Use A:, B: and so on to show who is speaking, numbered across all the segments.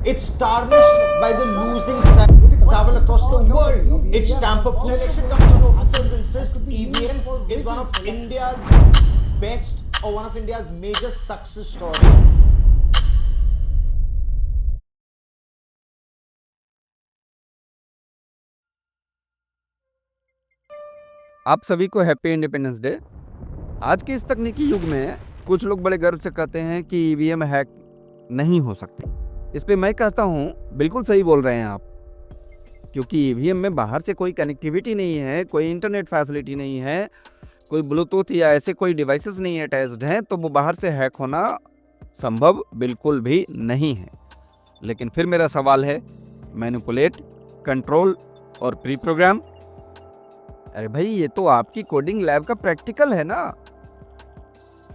A: It's tarnished by the losing side travel across the world. It's tamper-proof. Election Commission officers insist EVM is one of India's best or one of India's major success stories.
B: आप सभी को happy independence day. आज के इस तकनीकी युग में कुछ लोग बड़े गर्व से कहते हैं कि ईवीएम हैक नहीं हो सकती। इस पे मैं कहता हूँ बिल्कुल सही बोल रहे हैं आप, क्योंकि ईवीएम में बाहर से कोई कनेक्टिविटी नहीं है, कोई इंटरनेट फैसिलिटी नहीं है, कोई ब्लूटूथ या ऐसे कोई डिवाइसेस नहीं अटैच्ड हैं, तो वो बाहर से हैक होना संभव बिल्कुल भी नहीं है। लेकिन फिर मेरा सवाल है, मैनिपुलेट, कंट्रोल और प्री प्रोग्राम, अरे भाई ये तो आपकी कोडिंग लैब का प्रैक्टिकल है ना।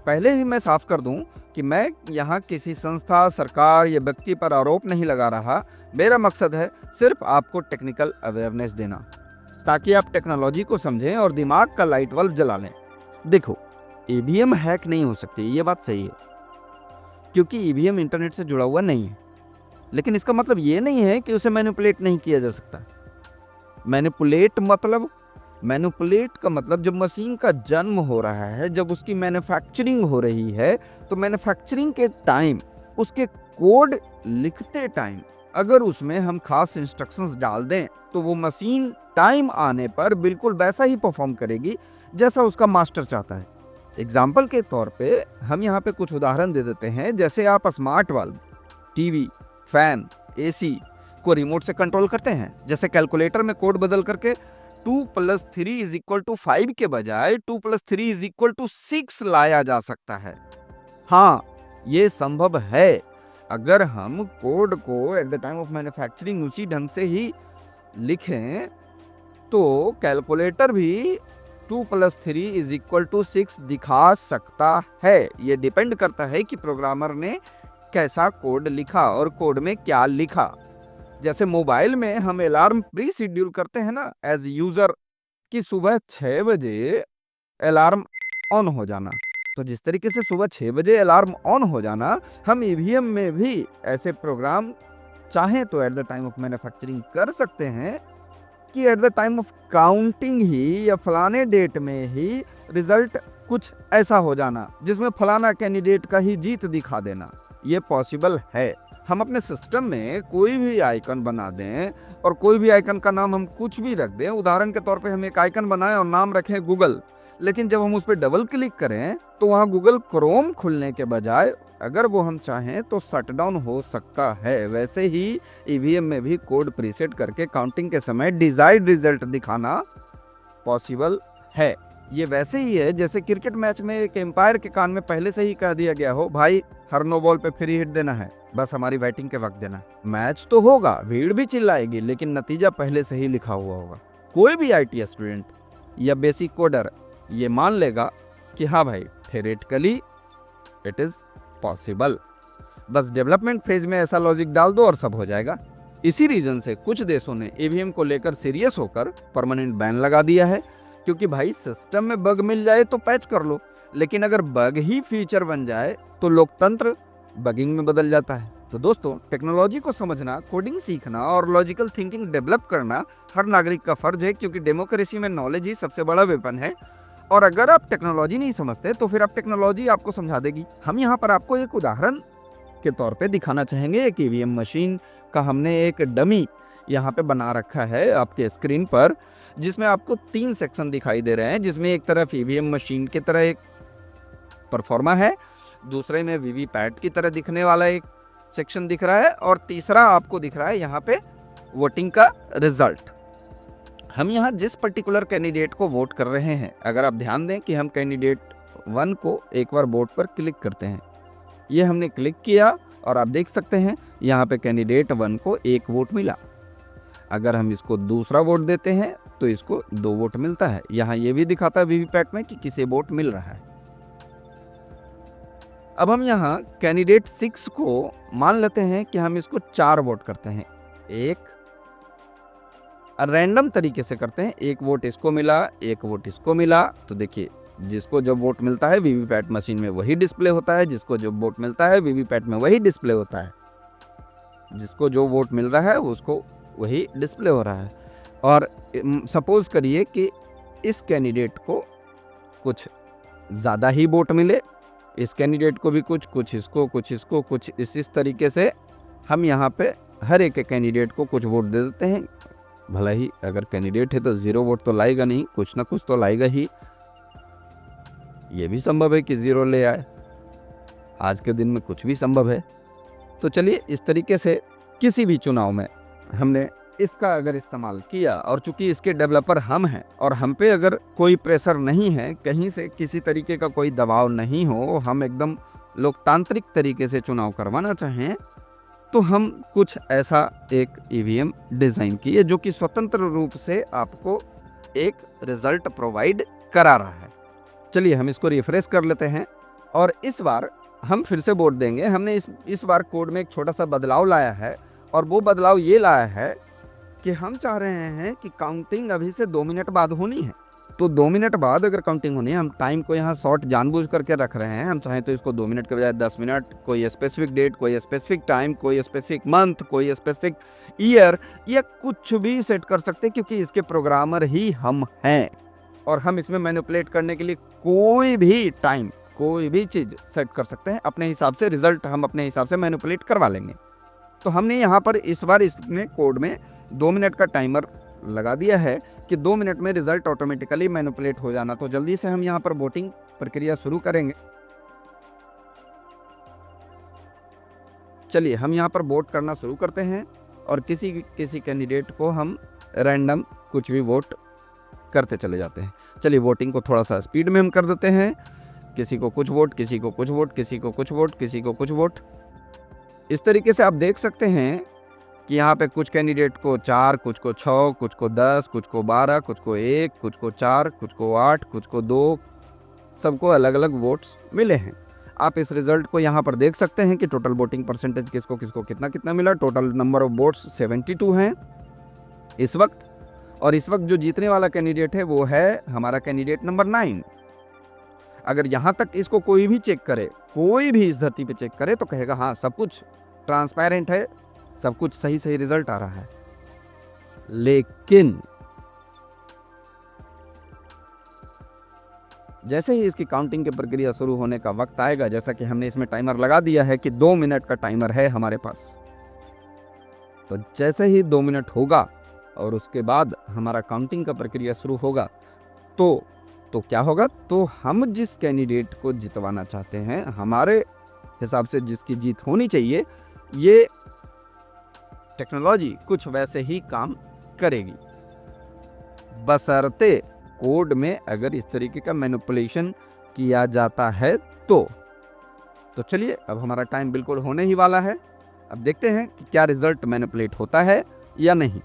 B: पहले ही मैं साफ कर दूं कि मैं यहाँ किसी संस्था, सरकार या व्यक्ति पर आरोप नहीं लगा रहा। मेरा मकसद है सिर्फ आपको टेक्निकल अवेयरनेस देना, ताकि आप टेक्नोलॉजी को समझें और दिमाग का लाइट बल्ब जला लें। देखो, ईवीएम हैक नहीं हो सकती, ये बात सही है, क्योंकि ईवीएम इंटरनेट से जुड़ा हुआ नहीं है। लेकिन इसका मतलब ये नहीं है कि उसे मैनिपुलेट नहीं किया जा सकता। मैनिपुलेट का मतलब जब मशीन का जन्म हो रहा है, जब उसकी मैन्युफैक्चरिंग हो रही है, तो मैन्युफैक्चरिंग के टाइम, उसके कोड लिखते टाइम अगर उसमें हम खास इंस्ट्रक्शंस डाल दें, तो वो मशीन टाइम आने पर बिल्कुल वैसा ही परफॉर्म करेगी जैसा उसका मास्टर चाहता है। एग्जाम्पल के तौर पे हम यहाँ पे कुछ उदाहरण दे देते हैं। जैसे आप smart bulb, TV, fan, AC को रिमोट से कंट्रोल करते हैं। जैसे कैलकुलेटर में कोड बदल करके 2 + 3 = 5 के बजाय 2 + 3 = 6 लाया जा सकता है। हाँ, ये संभव है अगर हम कोड को eight the time of manufacturing उसी ढंग से ही लिखें, तो कैलकुलेटर भी 2 + 3 = 6 दिखा सकता है। ये डिपेंड करता है कि प्रोग्रामर ने कैसा कोड लिखा और कोड में क्या लिखा। जैसे मोबाइल में हम अलार्म प्री शेड्यूल करते हैं ना, एज यूजर, कि सुबह 6 बजे अलार्म ऑन हो जाना। तो जिस तरीके से सुबह 6 बजे अलार्म ऑन हो जाना, हम ईवीएम में भी ऐसे प्रोग्राम चाहें तो at the time of manufacturing कर सकते हैं कि at the time of counting ही या फलाने डेट में ही रिजल्ट कुछ ऐसा हो जाना जिसमें फलाना कैंडिडेट का ही जीत दिखा देना। ये पॉसिबल है। हम अपने सिस्टम में कोई भी आइकन बना दें और कोई भी आइकन का नाम हम कुछ भी रख दें। उदाहरण के तौर पे हम एक आइकन बनाएं और नाम रखें गूगल, लेकिन जब हम उस पर डबल क्लिक करें तो वहाँ गूगल क्रोम खुलने के बजाय अगर वो हम चाहें तो शट डाउन हो सकता है। वैसे ही ईवीएम में भी कोड प्रीसेट करके काउंटिंग के समय डिजायर्ड रिजल्ट दिखाना पॉसिबल है। ये वैसे ही है जैसे क्रिकेट मैच में एक एम्पायर के कान में पहले से ही कह दिया गया हो, भाई हर नो बॉल पे फ्री हिट देना है, बस हमारी बैटिंग के वक्त देना। मैच तो होगा, भीड़ भी चिल्लाएगी, लेकिन नतीजा पहले से ही लिखा हुआ होगा। कोई भी आईटी स्टूडेंट या बेसिक कोडर ये मान लेगा कि हाँ भाई, थ्योरेटिकली इट इज पॉसिबल। बस डेवलपमेंट फेज में ऐसा लॉजिक डाल दो और सब हो जाएगा। इसी रीजन से कुछ देशों ने ईवीएम को लेकर सीरियस होकर परमानेंट बैन लगा दिया है, क्योंकि भाई सिस्टम में बग मिल जाए तो पैच कर लो, लेकिन अगर बग ही फीचर बन जाए तो लोकतंत्र बगिंग में बदल जाता है। तो दोस्तों, टेक्नोलॉजी को समझना, कोडिंग सीखना और लॉजिकल थिंकिंग डेवलप करना हर नागरिक का फर्ज है, क्योंकि डेमोक्रेसी में नॉलेज ही सबसे बड़ा वेपन है। और अगर आप टेक्नोलॉजी नहीं समझते तो फिर आप टेक्नोलॉजी आपको समझा देगी। हम यहाँ पर आपको एक उदाहरण के तौर पे दिखाना चाहेंगे। एक ईवीएम मशीन का हमने एक डमी यहाँ पे बना रखा है आपके स्क्रीन पर, जिसमें आपको 3 सेक्शन दिखाई दे रहे हैं। जिसमें एक तरफ ईवीएम मशीन की तरह एक परफॉर्मा है, दूसरे में वीवीपैट की तरह दिखने वाला एक सेक्शन दिख रहा है, और तीसरा आपको दिख रहा है यहाँ पे वोटिंग का रिजल्ट। हम यहाँ जिस पर्टिकुलर कैंडिडेट को वोट कर रहे हैं, अगर आप ध्यान दें कि हम कैंडिडेट 1 को एक बार वोट पर क्लिक करते हैं। ये हमने क्लिक किया और आप देख सकते हैं यहाँ पे कैंडिडेट 1 को 1 वोट मिला। अगर हम इसको दूसरा वोट देते हैं तो इसको 2 वोट मिलता है। यहाँ ये भी दिखाता है वीवीपैट में कि किसे वोट मिल रहा है। अब हम यहाँ कैंडिडेट 6 को मान लेते हैं कि हम इसको 4 वोट करते हैं। एक रैंडम तरीके से करते हैं, 1 वोट इसको मिला, 1 वोट इसको मिला। तो देखिए, जिसको जब वोट मिलता है वीवीपैट मशीन में वही डिस्प्ले होता है, जिसको जब वोट मिलता है वीवीपैट में वही डिस्प्ले होता है। जिसको जो वोट मिल रहा है उसको वही डिस्प्ले हो रहा है। और सपोज करिए कि इस कैंडिडेट को कुछ ज़्यादा ही वोट मिले, इस कैंडिडेट को भी कुछ इसको, कुछ इस तरीके से हम यहाँ पे हर एक कैंडिडेट को कुछ वोट दे देते हैं। भला ही अगर कैंडिडेट है तो 0 वोट तो लाएगा नहीं, कुछ ना कुछ तो लाएगा ही। ये भी संभव है कि 0 ले आए, आज के दिन में कुछ भी संभव है। तो चलिए इस तरीके से किसी भी चुनाव में हमने इसका अगर इस्तेमाल किया, और चूंकि इसके डेवलपर हम हैं और हम पे अगर कोई प्रेशर नहीं है, कहीं से किसी तरीके का कोई दबाव नहीं हो, हम एकदम लोकतांत्रिक तरीके से चुनाव करवाना चाहें, तो हम कुछ ऐसा एक ईवीएम डिज़ाइन किए जो कि स्वतंत्र रूप से आपको एक रिजल्ट प्रोवाइड करा रहा है। चलिए हम इसको रिफ्रेश कर लेते हैं और इस बार हम फिर से वोट देंगे। हमने इस बार कोड में एक छोटा सा बदलाव लाया है, और वो बदलाव ये लाया है कि हम चाह रहे हैं कि काउंटिंग अभी से 2 मिनट बाद होनी है। तो 2 मिनट बाद अगर काउंटिंग होनी है, हम टाइम को यहाँ शॉर्ट जानबूझ करके रख रहे हैं। हम चाहें तो इसको 2 मिनट के बजाय 10 मिनट, कोई स्पेसिफिक डेट, कोई स्पेसिफिक टाइम, कोई स्पेसिफिक मंथ, कोई स्पेसिफिक ईयर, या कुछ भी सेट कर सकते हैं, क्योंकि इसके प्रोग्रामर ही हम हैं। और हम इसमें मैनिपुलेट करने के लिए कोई भी टाइम, कोई भी चीज़ सेट कर सकते हैं अपने हिसाब से। रिजल्ट हम अपने हिसाब से मैनिपुलेट करवा लेंगे। तो हमने यहाँ पर इस बार इसमें कोड में 2 मिनट का टाइमर लगा दिया है कि 2 मिनट में रिजल्ट ऑटोमेटिकली मैनिपुलेट हो जाना। तो जल्दी से हम यहाँ पर वोटिंग प्रक्रिया शुरू करेंगे। चलिए हम यहाँ पर वोट करना शुरू करते हैं, और किसी कैंडिडेट को हम रैंडम कुछ भी वोट करते चले जाते हैं। चलिए वोटिंग को थोड़ा सा स्पीड में हम कर देते हैं। किसी को कुछ वोट, किसी को कुछ वोट, किसी को कुछ वोट, किसी को कुछ वोट। इस तरीके से आप देख सकते हैं कि यहाँ पे कुछ कैंडिडेट को 4, कुछ को 6, कुछ को 10, कुछ को 12, कुछ को 1, कुछ को 4, कुछ को 8, कुछ को 2, सबको अलग अलग वोट्स मिले हैं। आप इस रिजल्ट को यहाँ पर देख सकते हैं कि टोटल वोटिंग परसेंटेज किसको किसको कितना कितना मिला। टोटल नंबर ऑफ वोट्स 72 हैं इस वक्त, और इस वक्त जो जीतने वाला कैंडिडेट है वो है हमारा कैंडिडेट नंबर 9। अगर यहाँ तक इसको कोई भी चेक करे, कोई भी इस धरती पे चेक करे, तो कहेगा हाँ सब कुछ ट्रांसपेरेंट है, सब कुछ सही सही रिजल्ट आ रहा है। लेकिन जैसे ही इसकी काउंटिंग की प्रक्रिया शुरू होने का वक्त आएगा, जैसा कि हमने इसमें टाइमर लगा दिया है कि 2 मिनट का टाइमर है हमारे पास, तो जैसे ही 2 मिनट होगा और उसके बाद हमारा काउंटिंग का प्रक्रिया शुरू होगा, तो क्या होगा, तो हम जिस कैंडिडेट को जितवाना चाहते हैं, हमारे हिसाब से जिसकी जीत होनी चाहिए, ये टेक्नोलॉजी कुछ वैसे ही काम करेगी, बशर्ते कोड में अगर इस तरीके का मैनिपुलेशन किया जाता है तो चलिए अब हमारा टाइम बिल्कुल होने ही वाला है। अब देखते हैं कि क्या रिजल्ट मैनिपुलेट होता है या नहीं।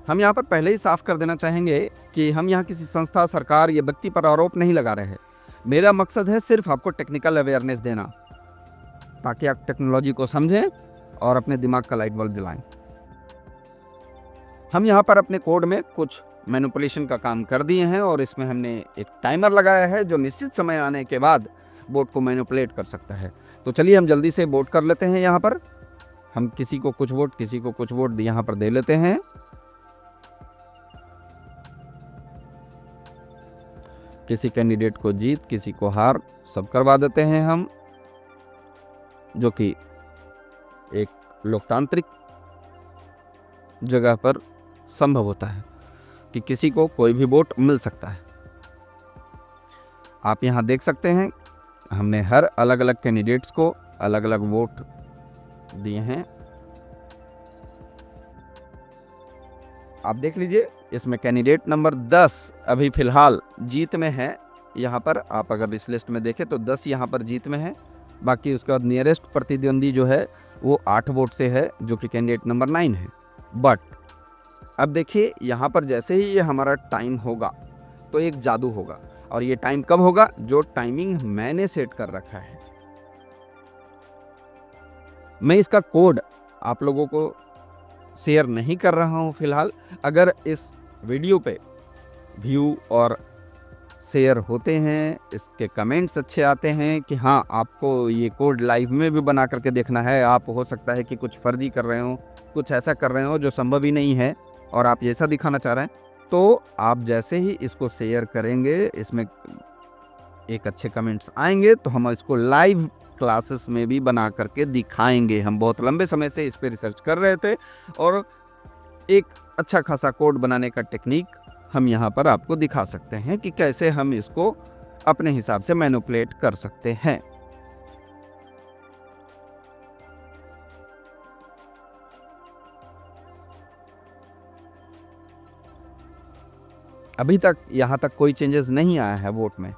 B: हम यहाँ पर पहले ही साफ कर देना चाहेंगे कि हम यहाँ किसी संस्था, सरकार या व्यक्ति पर आरोप नहीं लगा रहे हैं। मेरा मकसद है सिर्फ आपको टेक्निकल अवेयरनेस देना, ताकि आप टेक्नोलॉजी को समझें और अपने दिमाग का लाइट बल्ब जलाएं। हम यहाँ पर अपने कोड में कुछ मैनिपुलेशन का काम कर दिए हैं, और इसमें हमने एक टाइमर लगाया है जो निश्चित समय आने के बाद वोट को मैनिपुलेट कर सकता है। तो चलिए हम जल्दी से वोट कर लेते हैं। यहाँ पर हम किसी को कुछ वोट, किसी को कुछ वोट यहाँ पर दे लेते हैं। किसी कैंडिडेट को जीत, किसी को हार, सब करवा देते हैं हम, जो कि एक लोकतांत्रिक जगह पर संभव होता है कि किसी को कोई भी वोट मिल सकता है। आप यहाँ देख सकते हैं हमने हर अलग अलग कैंडिडेट्स को अलग अलग वोट दिए हैं। आप देख लीजिए, इसमें कैंडिडेट नंबर 10 अभी फिलहाल जीत में है। यहाँ पर आप अगर इस लिस्ट में देखें तो 10 यहाँ पर जीत में है। बाकी उसके बाद नियरेस्ट प्रतिद्वंदी जो है वो 8 वोट से है, जो कि कैंडिडेट नंबर 9 है। बट अब देखिए यहाँ पर जैसे ही ये हमारा टाइम होगा तो एक जादू होगा। और ये टाइम कब होगा? जो टाइमिंग मैंने सेट कर रखा है। मैं इसका कोड आप लोगों को शेयर नहीं कर रहा हूं फिलहाल। अगर इस वीडियो पे व्यू और शेयर होते हैं, इसके कमेंट्स अच्छे आते हैं कि हाँ आपको ये कोड लाइव में भी बना करके देखना है, आप हो सकता है कि कुछ फर्जी कर रहे हो, कुछ ऐसा कर रहे हो जो संभव ही नहीं है और आप ऐसा दिखाना चाह रहे हैं, तो आप जैसे ही इसको शेयर करेंगे, इसमें एक अच्छे कमेंट्स आएंगे, तो हम इसको लाइव क्लासेस में भी बना करके दिखाएंगे। हम बहुत लंबे समय से इस पे रिसर्च कर रहे थे और एक अच्छा खासा कोड बनाने का टेक्निक हम यहाँ पर आपको दिखा सकते हैं कि कैसे हम इसको अपने हिसाब से मैनिपुलेट कर सकते हैं। अभी तक यहाँ तक कोई चेंजेस नहीं आया है वोट में।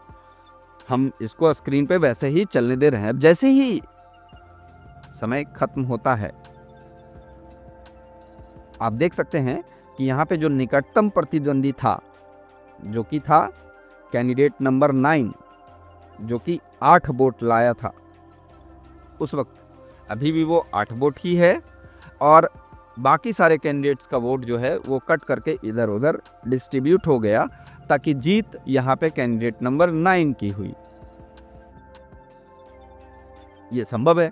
B: हम इसको स्क्रीन पे वैसे ही चलने दे रहे हैं। जैसे ही समय खत्म होता है, आप देख सकते हैं कि यहाँ पे जो निकटतम प्रतिद्वंदी था, जो कि था कैंडिडेट नंबर 9, जो कि 8 वोट लाया था उस वक्त, अभी भी वो 8 वोट ही है और बाकी सारे कैंडिडेट्स का वोट जो है वो कट करके इधर उधर डिस्ट्रीब्यूट हो गया, ताकि जीत यहाँ पे कैंडिडेट नंबर 9 की हुई। ये संभव है।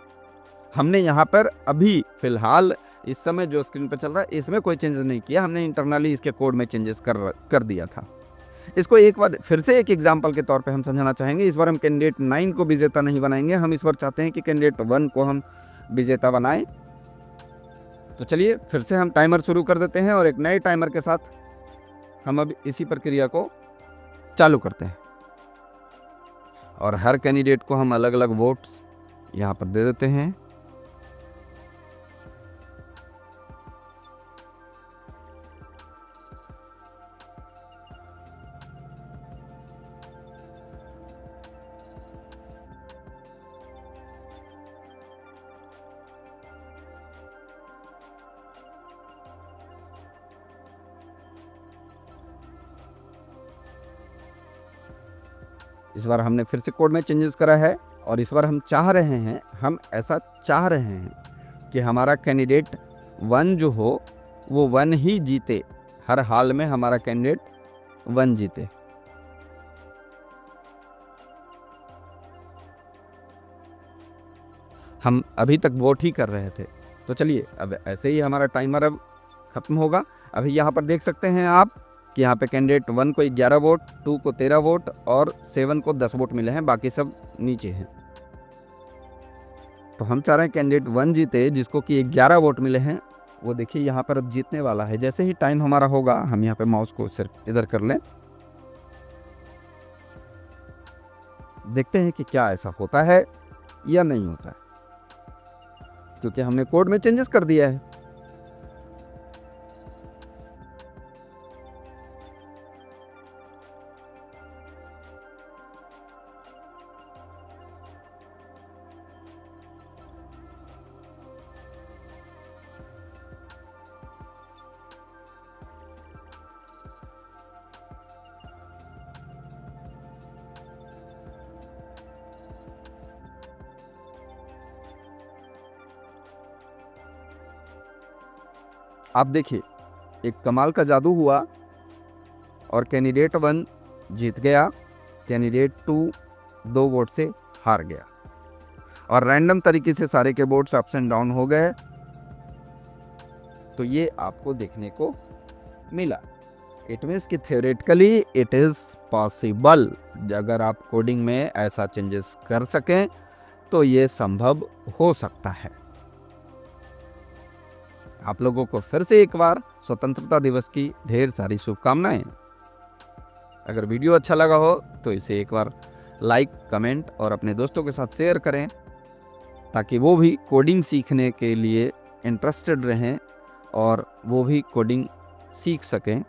B: हमने यहाँ पर अभी फिलहाल इस समय जो स्क्रीन पर चल रहा है इसमें कोई चेंजेस नहीं किया, हमने इंटरनली इसके कोड में चेंजेस कर दिया था। इसको एक बार फिर से एक एग्जांपल के तौर पे हम समझाना चाहेंगे। इस बार हम कैंडिडेट 9 को विजेता नहीं बनाएंगे, हम इस बार चाहते हैं कि कैंडिडेट 1 को हम विजेता बनाएं। तो चलिए फिर से हम टाइमर शुरू कर देते हैं और एक नए टाइमर के साथ हम अब इसी प्रक्रिया को चालू करते हैं और हर कैंडिडेट को हम अलग अलग वोट्स यहाँ पर दे देते हैं। इस बार हमने फिर से कोड में चेंजेस करा है और इस बार हम ऐसा चाह रहे हैं कि हमारा कैंडिडेट 1 जो हो वो 1 ही जीते, हर हाल में हमारा कैंडिडेट 1 जीते। हम अभी तक वोट ही कर रहे थे, तो चलिए अब ऐसे ही हमारा टाइमर अब खत्म होगा। अभी यहाँ पर देख सकते हैं आप कि यहाँ पे कैंडिडेट 1 को 11 वोट, 2 को 13 वोट और 7 को 10 वोट मिले हैं, बाकी सब नीचे हैं। तो हम चाह रहे हैं कैंडिडेट 1 जीते, जिसको कि 11 वोट मिले हैं, वो देखिए यहाँ पर अब जीतने वाला है। जैसे ही टाइम हमारा होगा, हम यहाँ पे माउस को सिर्फ इधर कर लें, देखते हैं कि क्या ऐसा होता है या नहीं होता है, क्योंकि हमने कोड में चेंजेस कर दिया है। आप देखिए एक कमाल का जादू हुआ और कैंडिडेट 1 जीत गया, कैंडिडेट 2 2 वोट से हार गया और रैंडम तरीके से सारे के वोट्स अप्स एंड डाउन हो गए। तो ये आपको देखने को मिला। इट मीन्स कि थ्योरेटिकली इट इज़ पॉसिबल। अगर आप कोडिंग में ऐसा चेंजेस कर सकें तो ये संभव हो सकता है। आप लोगों को फिर से एक बार स्वतंत्रता दिवस की ढेर सारी शुभकामनाएं। अगर वीडियो अच्छा लगा हो तो इसे एक बार लाइक, कमेंट और अपने दोस्तों के साथ शेयर करें, ताकि वो भी कोडिंग सीखने के लिए इंटरेस्टेड रहें और वो भी कोडिंग सीख सकें।